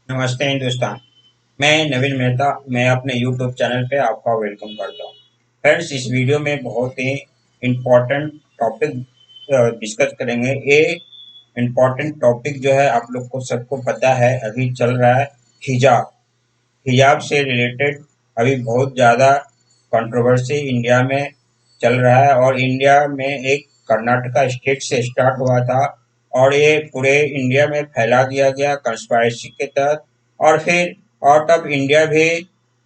नमस्ते हिंदुस्तान। मैं नवीन मेहता। मैं अपने यूट्यूब चैनल पे आपका वेलकम करता हूँ। फ्रेंड्स, इस वीडियो में बहुत ही इम्पोर्टेंट टॉपिक डिस्कस करेंगे। ये इम्पोर्टेंट टॉपिक जो है आप लोग को सबको पता है, अभी चल रहा है हिजाब। हिजाब से रिलेटेड अभी बहुत ज़्यादा कंट्रोवर्सी इंडिया में चल रहा है, और इंडिया में एक कर्नाटका स्टेट से स्टार्ट हुआ था और ये पूरे इंडिया में फैला दिया गया कंस्पायरेसी के तहत। और फिर आउट ऑफ इंडिया भी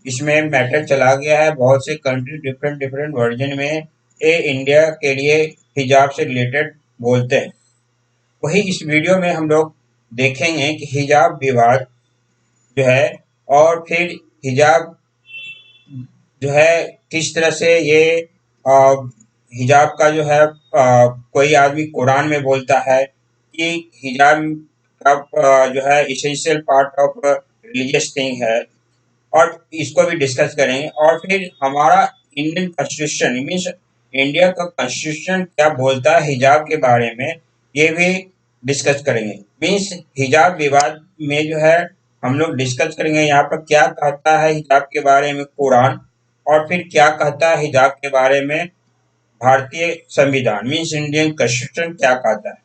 इसमें मैटर चला गया है। बहुत से कंट्री डिफरेंट डिफरेंट वर्जन में ये इंडिया के लिए हिजाब से रिलेटेड बोलते हैं। वही इस वीडियो में हम लोग देखेंगे कि हिजाब विवाद जो है, और फिर हिजाब जो है किस तरह से ये अ, हिजाब का जो है कोई आदमी कुरान में बोलता है कि हिजाब का जो है essential part of religious thing है, और इसको भी डिस्कस करेंगे। और फिर हमारा इंडियन कॉन्स्टिट्यूशन मीन्स इंडिया का कॉन्स्टिट्यूशन क्या बोलता है हिजाब के बारे में, ये भी डिस्कस करेंगे। मीन्स हिजाब विवाद में जो है हम लोग डिस्कस करेंगे यहाँ पर क्या कहता है हिजाब के बारे में कुरान, और फिर क्या कहता है हिजाब के बारे में भारतीय संविधान मीन्स इंडियन कॉन्स्टिट्यूशन क्या कहता है।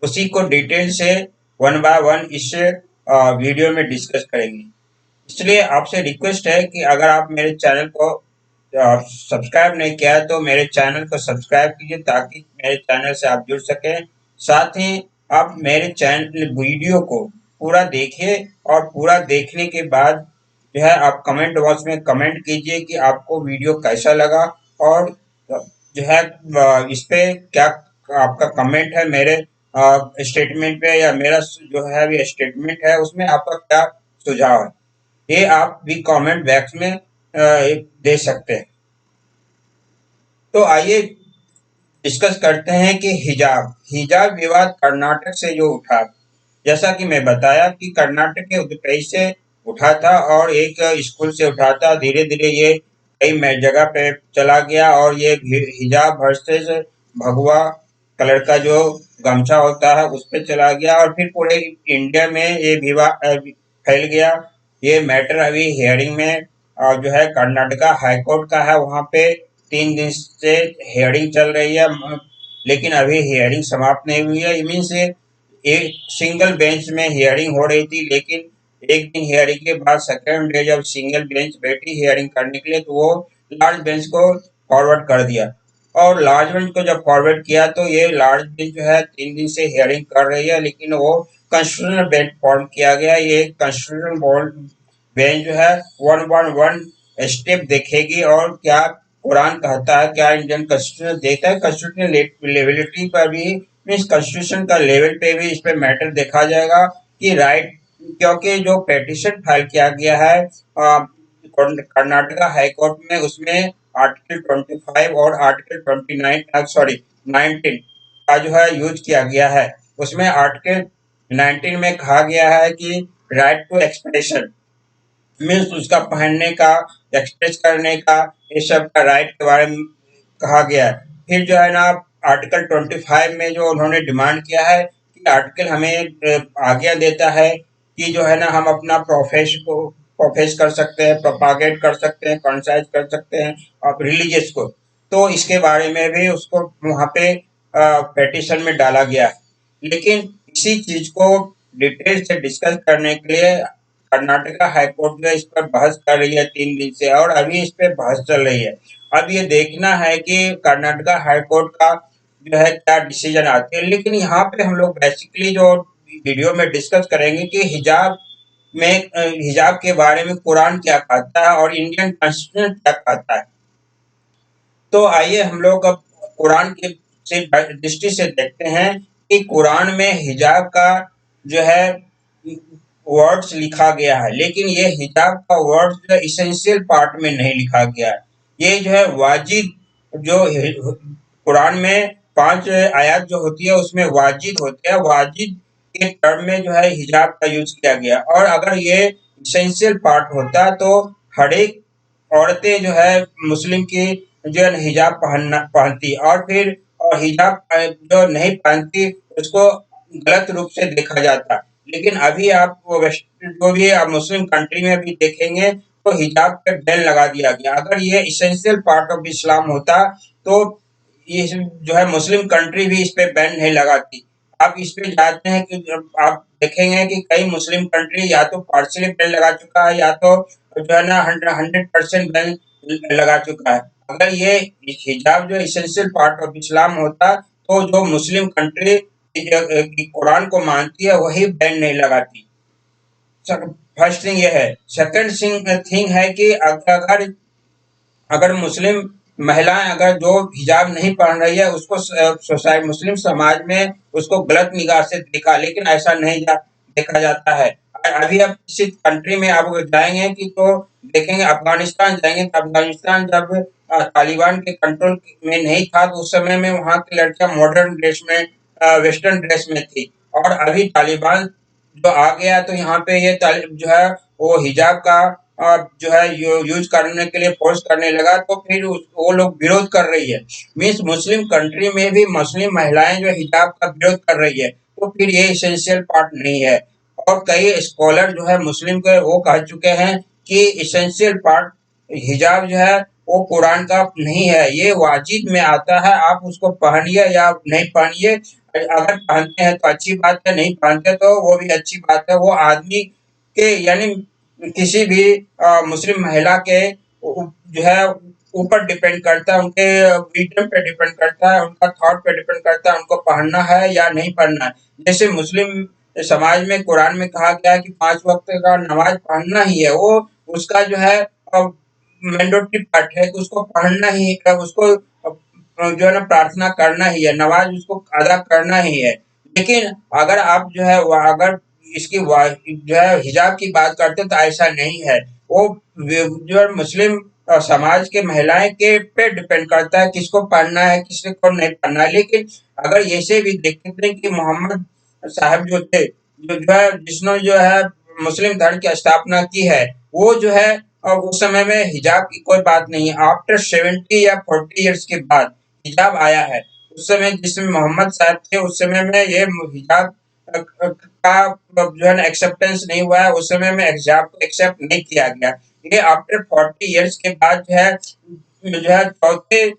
उसी को डिटेल से वन बाय वन इस वीडियो में डिस्कस करेंगे। इसलिए आपसे रिक्वेस्ट है कि अगर आप मेरे चैनल को सब्सक्राइब नहीं किया है तो मेरे चैनल को सब्सक्राइब कीजिए, ताकि मेरे चैनल से आप जुड़ सकें। साथ ही आप मेरे चैनल वीडियो को पूरा देखिए, और पूरा देखने के बाद जो है आप कमेंट बॉक्स में कमेंट कीजिए कि आपको वीडियो कैसा लगा, और जो है इस पे क्या आपका कमेंट है मेरे स्टेटमेंट पे, या मेरा जो है अभी स्टेटमेंट है उसमें आपका क्या सुझाव है, ये आप भी कमेंट बॉक्स में दे सकते हैं। तो आइए डिस्कस करते हैं कि हिजाब हिजाब विवाद कर्नाटक से जो उठा। जैसा कि मैं बताया कि कर्नाटक के उदुपई से उठा था, और एक स्कूल से उठा था। धीरे धीरे ये कई जगह पे चला गया, और ये हिजाब वर्सेस भगवा कलर का जो गमछा होता है उस पे चला गया, और फिर पूरे इंडिया में ये विवाद फैल गया। ये मैटर अभी हियरिंग में जो है कर्नाटका हाई कोर्ट का है, वहाँ पे 3 दिन से हियरिंग चल रही है। लेकिन अभी हियरिंग समाप्त नहीं हुई है। मीन्स एक सिंगल बेंच में हियरिंग हो रही थी, लेकिन एक दिन हियरिंग के बाद सेकेंड डे जब सिंगल बेंच बैठी हियरिंग करने के लिए, तो वो लार्ज बेंच को फॉरवर्ड कर दिया। और लार्ज बेंच को जब फॉरवर्ड किया तो ये लार्ज बेंच जो है 3 दिन से हियरिंग कर रही है, लेकिन वो कंस्टिट्यूशनल बेंच फॉर्म किया गया। ये कंस्टिट्यूशनल बोर्ड बेंच जो है वन वन वन स्टेप देखेगी, और क्या कुरान कहता है, क्या इंडियन कॉन्स्टिट्यूशन देता है, कॉन्स्टिट्यूशनल लेवलिटी पर भी मीन्स कॉन्स्टिट्यूशन का लेवल पे भी इस पे मैटर देखा जाएगा कि राइट। क्योंकि जो पेटिशन फाइल किया गया है कर्नाटका हाई कोर्ट में, उसमें आर्टिकल 25 और आर्टिकल 29 सॉरी 19 का जो है यूज किया गया है। उसमें आर्टिकल 19 में कहा गया है कि राइट टू एक्सप्रेशन मीन्स उसका पहनने का, एक्सप्रेस करने का, ये सब का राइट के बारे में कहा गया है। फिर जो है ना आर्टिकल 25 में जो उन्होंने डिमांड किया है कि आर्टिकल हमें आज्ञा देता है कि जो है ना हम अपना प्रोफेस कर सकते हैं, प्रोपागेट कर सकते हैं, कॉन्साइज कर सकते हैं और रिलीजियस को। तो इसके बारे में भी उसको वहाँ पे पेटिशन में डाला गया है। लेकिन इसी चीज को डिटेल से डिस्कस करने के लिए कर्नाटका हाईकोर्ट जो इस पर बहस कर रही है 3 दिन से, और अभी इस पे बहस चल रही है। अब ये देखना है कि कर्नाटका हाईकोर्ट का जो है क्या डिसीजन आते हैं। लेकिन यहाँ पे हम लोग बेसिकली जो वीडियो में डिस्कस करेंगे कि हिजाब के बारे में कुरान क्या कहता है और इंडियन कॉन्स्टिट्यूशन क्या कहता है। तो आइए हम लोग अब कुरान के से दृष्टि से देखते हैं कि कुरान में हिजाब का जो है वर्ड्स लिखा गया है, लेकिन ये हिजाब का वर्ड्स जो है इसेंशियल पार्ट में नहीं लिखा गया है। ये जो है वाजिब जो कुरान में 5 आयत जो होती है उसमें वाजिब होते हैं, वाजिब के टर्म में जो है हिजाब का यूज किया गया। और अगर ये इसेंशियल पार्ट होता तो हर एक औरतें जो है मुस्लिम की जो है हिजाब पहनती, और फिर हिजाब जो नहीं पहनती उसको गलत रूप से देखा जाता। लेकिन अभी आप वेस्ट जो भी आप मुस्लिम कंट्री में भी देखेंगे तो हिजाब पे बैन लगा दिया गया। अगर ये इसेंशियल पार्ट ऑफ इस्लाम होता तो ये जो है मुस्लिम कंट्री भी इस पे बैन नहीं लगाती। आप इस पे जानते हैं कि जब आप देखेंगे कि कई मुस्लिम कंट्री या तो पार्शियली बैन लगा चुका है या तो जो है ना 100% बैन लगा चुका है। अगर ये हिजाब जो एसेंशियल पार्ट ऑफ इस्लाम होता तो जो मुस्लिम कंट्री कुरान को मानती है वही बैन नहीं लगाती। फर्स्ट थिंग ये है। सेकंड थिंग है कि अगर अगर मुस्लिम महिलाएं अगर जो हिजाब नहीं पहन रही है उसको सोसाइटी मुस्लिम समाज में उसको गलत निगाह से देखा, लेकिन ऐसा नहीं देखा जाता है। अभी आप किसी कंट्री में आप जाएंगे कि तो देखेंगे, अफगानिस्तान जाएंगे तो अफगानिस्तान जब तालिबान के कंट्रोल में नहीं था तो उस समय में वहाँ की लड़कियां मॉडर्न ड्रेस में वेस्टर्न ड्रेस में थी। और अभी तालिबान जो आ गया तो यहाँ पे ये जो है वो हिजाब का जो है यूज करने के लिए फोर्स करने लगा तो फिर वो लोग विरोध कर रही है। मीन्स मुस्लिम कंट्री में भी मुस्लिम महिलाएं जो हिजाब का विरोध कर रही है तो फिर ये इसेंशियल पार्ट नहीं है। और कई स्कॉलर जो है मुस्लिम के वो कह चुके हैं कि इसेंशियल पार्ट हिजाब जो है वो कुरान का नहीं है, ये वाजिब में आता है, आप उसको पहनिए या नहीं पहनिए। अगर पहनते हैं तो अच्छी बात है, नहीं पहनते तो वो भी अच्छी बात है। वो आदमी के यानी किसी भी मुस्लिम महिला के जो है ऊपर डिपेंड करता है, उनके फ्रीडम पे डिपेंड करता है, उनका थॉट पे डिपेंड करता है, उनको पढ़ना है या नहीं पढ़ना है। जैसे मुस्लिम समाज में कुरान में कहा गया है कि 5 वक्त का नमाज पढ़ना ही है, वो उसका जो है मैंडेटरी पार्ट है कि उसको पढ़ना ही है, उसको जो है ना प्रार्थना करना ही है, नमाज उसको अदा करना ही है। लेकिन अगर आप जो है अगर इसकी जो है हिजाब की बात करते हैं तो ऐसा नहीं है। वो जो है मुस्लिम समाज के महिलाएं के पे डिपेंड करता है किसको पढ़ना है किसको नहीं पढ़ना है। लेकिन अगर ऐसे भी देखते हैं कि मोहम्मद साहब जो थे जो है जिसने जो है मुस्लिम धर्म की स्थापना की है, वो जो है उस समय में हिजाब की कोई बात नहीं है। आफ्टर 70 या 40 ईयर्स के बाद हिजाब आया है। उस समय जिसमें मोहम्मद साहब थे उस समय में ये हिजाब का जो है ना एक्सेप्टेंस नहीं हुआ है, उस समय में हिजाब को एक्सेप्ट नहीं किया गया। ये आफ्टर 40 ईयर्स के बाद जो है चौथे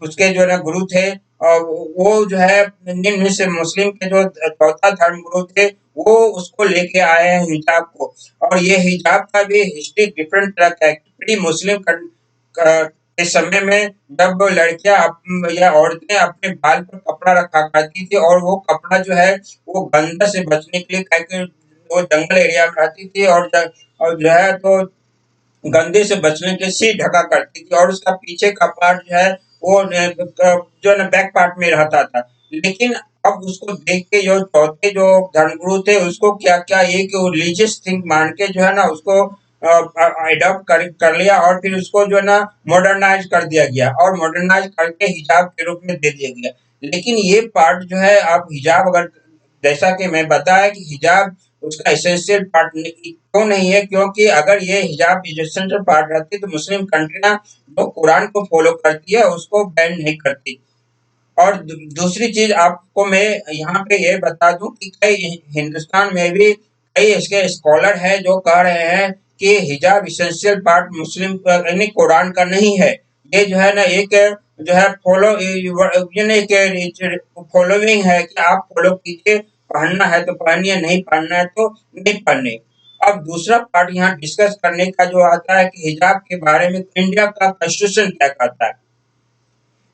उसके जो है ना गुरु थे और वो जो है निम्न से मुस्लिम के जो चौथा धर्म गुरु थे वो उसको लेके आए हैं हिजाब को। और ये हिजाब का भी हिस्ट्री डिफरेंट तरह का है। प्री मुस्लिम के समय में जब लड़कियां या औरतें अपने बाल पर कपड़ा रखा करती थी और वो कपड़ा जो है वो गंदा से बचने के लिए करके वो जंगल एरिया में रहती थी और जो है तो गंदे से बचने के सिर ढका करती थी और उसका पीछे का पार्ट जो है वो जो है ना बैक पार्ट में रहता था। लेकिन अब उसको देख के जो चौथे जो धर्मगुरु थे उसको क्या क्या एक रिलीजियस थिंग मान के जो है ना उसको अडॉप्ट कर लिया और फिर उसको जो है ना मॉडर्नाइज कर दिया गया और मॉडर्नाइज करके हिजाब के रूप में दे दिया गया। लेकिन ये पार्ट जो है आप हिजाब अगर जैसा कि मैं बताया कि हिजाब उसका एसेंशियल पार्ट क्यों नहीं है, क्योंकि अगर ये हिजाब एसेंशियल पार्ट रहती तो मुस्लिम कंट्रियां जो कुरान को फॉलो करती है उसको बैन नहीं करती। और दूसरी चीज आपको मैं यहाँ पे ये बता दूं कि कई हिंदुस्तान में भी कई इसके स्कॉलर हैं जो कह रहे हैं कि हिजाब इसेंशियल पार्ट मुस्लिम यानी कुरान का नहीं है। ये जो है ना एक जो है फॉलोइंग है कि आप फॉलो कीजिए, पढ़ना है तो पढ़निए, नहीं पढ़ना है तो नहीं पढ़ने। अब दूसरा पार्ट यहाँ डिस्कस करने का जो आता है कि हिजाब के बारे में इंडिया का कॉन्स्टिट्यूशन क्या कहता है।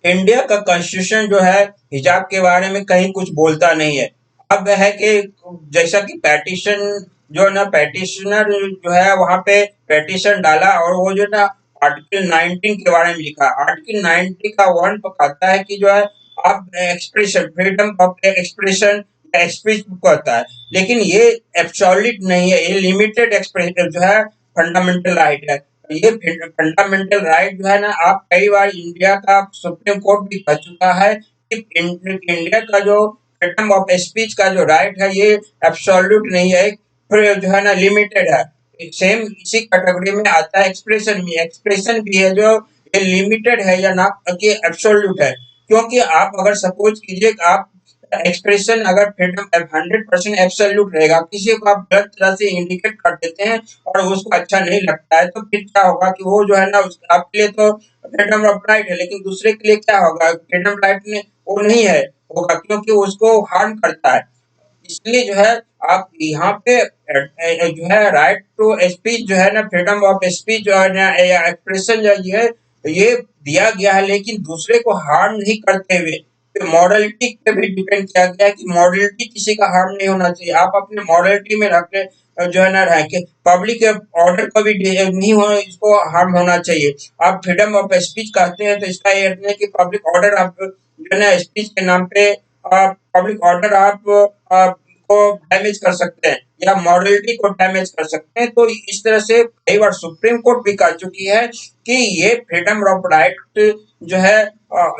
इंडिया का कॉन्स्टिट्यूशन जो है हिजाब के बारे में कहीं कुछ बोलता नहीं है। अब है कि जैसा कि पेटिशन जो ना पेटिशनर जो है वहां पे पेटिशन डाला और वो जो ना आर्टिकल 19 के बारे में लिखा। आर्टिकल 19 का वन तो कहता है कि जो है आप expression freedom of expression speech कहता है, लेकिन ये एब्सोल्यूट नहीं है, ये लिमिटेड एक्सप्रेशन जो है फंडामेंटल राइट है। ये फंडामेंटल राइट जो है ना आप कई बार इंडिया का सुप्रीम कोर्ट भी कह चुका है कि इंडिया का जो फ्रीडम ऑफ स्पीच का जो राइट है ये एब्सोल्यूट नहीं है, फिर जो है ना लिमिटेड है। सेम इसी कैटेगरी में आता है एक्सप्रेशन भी है जो ये लिमिटेड है या ना कि एब्सोल्यूट है। क्योंकि आप अगर सपोज कीजिए आप एक्सप्रेशन अगर फ्रीडम 100% एब्सोल्यूट रहेगा, किसी को आप गलत तरह से इंडिकेट कर देते हैं और उसको अच्छा नहीं लगता है, तो फिर क्या होगा कि वो जो है ना आपके लिए तो फ्रीडम ऑफ राइट है, लेकिन दूसरे के लिए क्या होगा, फ्रीडम राइट में वो नहीं है होगा, क्योंकि उसको हार्म करता है। इसलिए जो है आप यहाँ पे जो है राइट टू स्पीच जो है ना, फ्रीडम ऑफ स्पीच जो है ना या एक्सप्रेशन जो ये दिया गया है, लेकिन दूसरे को हार्म नहीं करते हुए। तो मॉरलिटी पे भी डिपेंड किया गया है कि मॉरलिटी किसी का हार्म नहीं होना चाहिए, आप अपने मॉरलिटी में रख के जो है ना रह के पब्लिक ऑर्डर को भी नहीं हो, इसको हार्म होना चाहिए। आप फ्रीडम ऑफ स्पीच कहते हैं तो इसका ये अर्थ है कि पब्लिक ऑर्डर आप जो है ना स्पीच के नाम पे पब्लिक ऑर्डर आप को डैमेज कर सकते हैं या मॉरलिटी को डैमेज कर सकते हैं। तो इस तरह से कई बार सुप्रीम कोर्ट भी कह चुकी है कि ये फ्रीडम ऑफ राइट जो है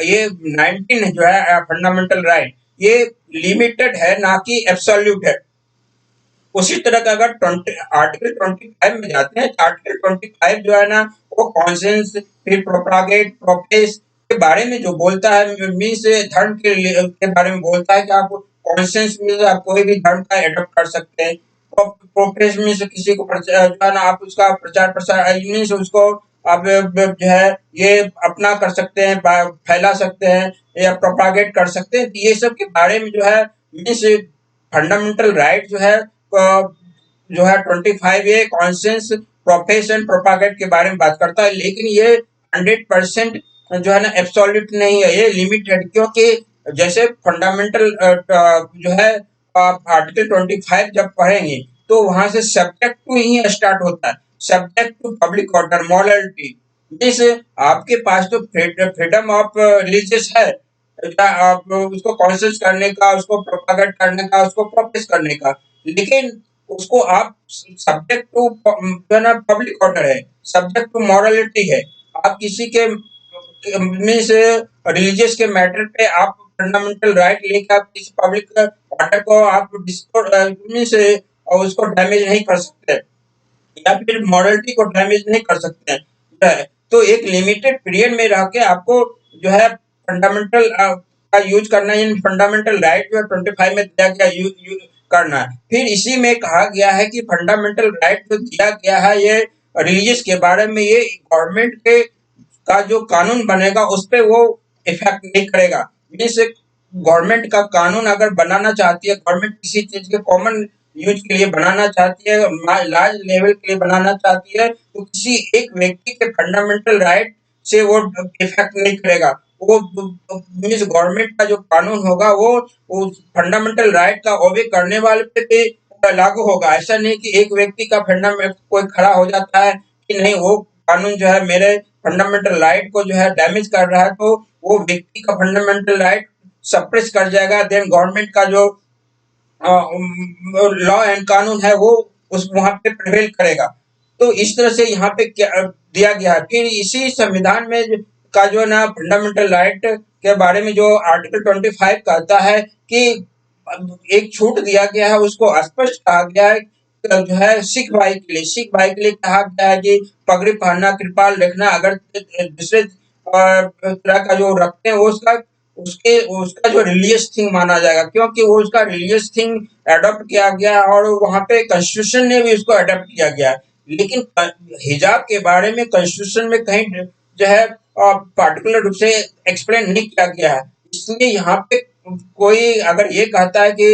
ये 19 जो है फंडामेंटल राइट ये लिमिटेड है, ना कि एब्सोल्यूट है। उसी तरह का अगर आर्टिकल 25 में जाते हैं, तो आर्टिकल 25 जो है ना वो कॉन्सेंस फिर प्रोपागेट प्रोपेस के बारे में जो बोलता है, मीन्स धर्म के बारे में बोलता है कि आप कॉन्सेंस मीन्स आप कोई भी धर्म का एडॉप्ट कर सकते हैं। प्रोपेस मीन्स किसी को जो है ना आप उसका प्रचार प्रसार मीन्स उसको आप जो है ये अपना कर सकते हैं, फैला सकते हैं या प्रोपागेट कर सकते हैं। तो ये सब के बारे में जो है मीन्स फंडामेंटल राइट जो है 25 ये कॉन्सेंस प्रोफेशन प्रोपागेट के बारे में बात करता है, लेकिन ये 100% जो है ना एब्सोल्यूट नहीं है, ये लिमिटेड। क्योंकि जैसे फंडामेंटल जो है आर्टिकल 25 जब पढ़ेंगे तो वहां से सब्जेक्ट टू ही स्टार्ट होता है, subject to public order morality. Means आपके पास तो फ्रीडम ऑफ रिलीजियस है, आप उसको कॉन्शियस करने का, उसको प्रोपागेट करने का, उसको प्रोपेस करने का, लेकिन उसको आप सब्जेक्ट टू जो है ना पब्लिक ऑर्डर है, सब्जेक्ट टू मॉरलिटी है। आप किसी के मीन्स रिलीजियस के मैटर पे आप फंडामेंटल राइट लेके आप किसी पब्लिक ऑर्डर को आप मीन्स उसको डैमेज नहीं कर सकते या फिर मॉरलिटी को डैमेज नहीं कर सकते हैं, जो है। तो एक लिमिटेड पीरियड में रह के आपको जो है फंडामेंटल का यूज करना है, फंडामेंटल राइट जो है 25 में दिया गया यूज करना है। फिर इसी में कहा गया है कि फंडामेंटल राइट जो दिया गया है ये रिलीजियस के बारे में, ये गवर्नमेंट के का जो कानून बनेगा उस पे वो इफेक्ट नहीं करेगा। मीन्स गवर्नमेंट का कानून अगर बनाना चाहती है, गवर्नमेंट किसी चीज के कॉमन यूज के लिए बनाना चाहती है, लार्ज लेवल के लिए बनाना चाहती है, तो किसी एक व्यक्ति के फंडामेंटल राइट से वो इफेक्ट नहीं करेगा। वो मीन्स गवर्नमेंट का जो कानून होगा वो फंडामेंटल राइट का ओबे करने वाले पे भी लागू होगा। ऐसा नहीं कि एक व्यक्ति का फंडामेंटल कोई खड़ा हो जाता है कि नहीं वो कानून जो है मेरे फंडामेंटल राइट को जो है डैमेज कर रहा है, तो वो व्यक्ति का फंडामेंटल राइट सप्रेस कर जाएगा, देन गवर्नमेंट का जो लॉ एंड कानून है वो उस वहां पे प्रिवेल करेगा। तो इस तरह से यहाँ पे क्या दिया गया है। फिर इसी संविधान में का जो है ना फंडामेंटल राइट के बारे में जो आर्टिकल 25 कहता है कि एक छूट दिया गया है, उसको स्पष्ट कहा गया है जो है सिख भाई के लिए, सिख भाई के लिए कहा गया है कि पगड़ी पहनना, कृपाल रखना, अगर दूसरे तरह का जो रखते हैं वो उसका जो रिलीजियस थिंग माना जाएगा, क्योंकि वो उसका रिलीजियस थिंग अडॉप्ट किया गया और वहां पे कॉन्स्टिट्यूशन ने भी उसको अडॉप्ट किया गया। लेकिन हिजाब के बारे में कॉन्स्टिट्यूशन में कहीं जो है पार्टिकुलर रूप से एक्सप्लेन नहीं किया गया है। इसलिए यहाँ पे कोई अगर ये कहता है कि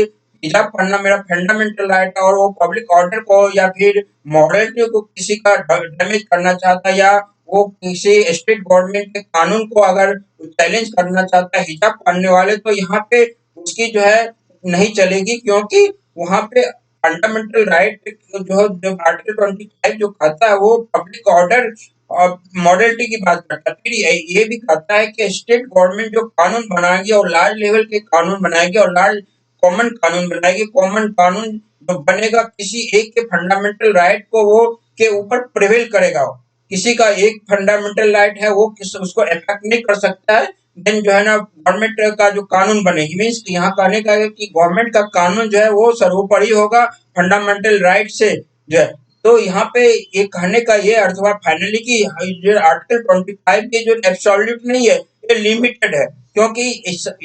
हिजाब पढ़ना मेरा फंडामेंटल राइट है और वो पब्लिक ऑर्डर को या फिर मॉरलिटी को किसी का डैमेज करना चाहता है या वो किसी स्टेट गवर्नमेंट के कानून को अगर चैलेंज करना चाहता है हिजाब पहनने वाले, तो यहाँ पे उसकी जो है नहीं चलेगी, क्योंकि वहां पे फंडामेंटल राइट जो आर्टिकल 25 जो कहता है वो पब्लिक ऑर्डर और मॉडलिटी की बात करता है। फिर ये भी कहता है कि स्टेट गवर्नमेंट जो कानून बनाएगी और लार्ज लेवल के कानून बनाएगी और लार्ज कॉमन कानून बनाएगी, कॉमन कानून जो बनेगा किसी एक के फंडामेंटल राइट को वो के ऊपर प्रिवेल करेगा। किसी का एक फंडामेंटल राइट है वो उसको अफेक्ट नहीं कर सकता है, देन जो है ना गवर्नमेंट का जो कानून बनेगी। मीन्स यहाँ कहने का है कि गवर्नमेंट का कानून जो है वो सर्वोपरि होगा फंडामेंटल राइट से जो है। तो यहाँ पे ये कहने का ये अर्थ हुआ फाइनली कि जो आर्टिकल 25 के जो एब्सोल्यूट नहीं है, ये लिमिटेड है, क्योंकि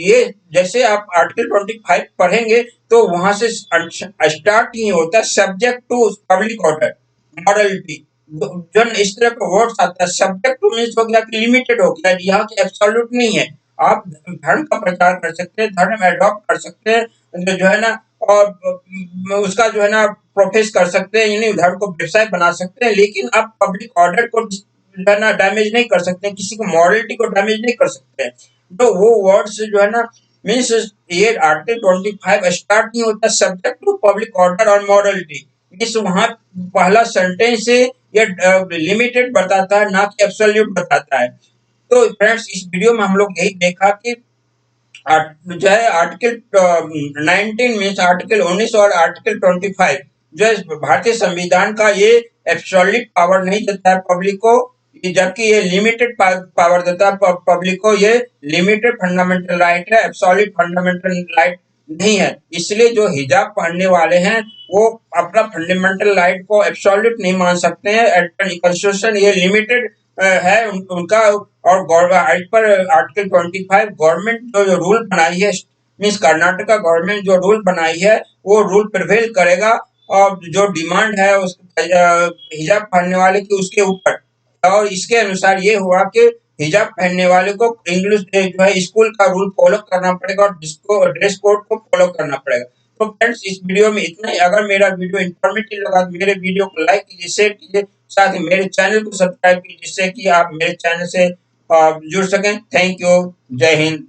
ये जैसे आप आर्टिकल 25 पढ़ेंगे तो वहां से स्टार्ट ही होता है subject to public order morality. जो इस तरह का वर्ड्स आता है, सब्जेक्ट टू मीन्स हो गया कि लिमिटेड हो गया, यहाँ की एब्सोल्यूट नहीं है। आप धर्म का प्रचार कर सकते हैं, धर्म एडॉप्ट कर सकते हैं, जो है ना, और उसका जो है ना प्रोफेस कर सकते हैं, यानी धर्म को व्यवसाय बना सकते हैं, लेकिन आप पब्लिक ऑर्डर को जो है ना डैमेज नहीं कर सकते, किसी को मॉरलिटी को डैमेज नहीं कर सकते हैं। तो वो वर्ड्स जो है ना मीन्स ये आर्टिकल 25 स्टार्ट नहीं होता सब्जेक्ट टू पब्लिक ऑर्डर और मॉरलिटी, मीन्स वहां पहला सेंटेंस से ये लिमिटेड बताता है, ना कि एब्सोल्यूट बताता है। तो फ्रेंड्स इस वीडियो में हम लोग यही देखा कि जो है आर्टिकल 19 मीन्स आर्टिकल 19 और आर्टिकल 25 जो है भारतीय संविधान का ये एब्सोल्यूट पावर नहीं देता है पब्लिक को, जबकि ये लिमिटेड पावर देता है पब्लिक को। ये लिमिटेड फंडामेंटल राइट है, एब्सोल्यूट फंडामेंटल राइट नहीं है। इसलिए जो हिजाब पहनने वाले हैं वो अपना फंडामेंटल राइट को एब्सोल्यूट नहीं मान सकते हैं। कॉन्स्टिट्यूशन ये लिमिटेड है उनका। और आज पर आर्टिकल 25 गवर्नमेंट जो रूल बनाई है, मीन्स कर्नाटका गवर्नमेंट जो रूल बनाई है वो रूल प्रिवेल करेगा, और जो डिमांड है उस हिजाब पहनने वाले की उसके ऊपर। और इसके अनुसार ये हुआ कि हिजाब पहनने वाले को इंग्लिश जो है स्कूल का रूल फॉलो करना पड़ेगा और ड्रेस कोड को फॉलो करना पड़ेगा। तो फ्रेंड्स इस वीडियो में इतना ही। अगर मेरा वीडियो इंफॉर्मेटिव लगा तो मेरे वीडियो को लाइक कीजिए, शेयर कीजिए, साथ ही मेरे चैनल को सब्सक्राइब कीजिए, जिससे कि आप मेरे चैनल से जुड़ सकें। Thank you. जय हिंद।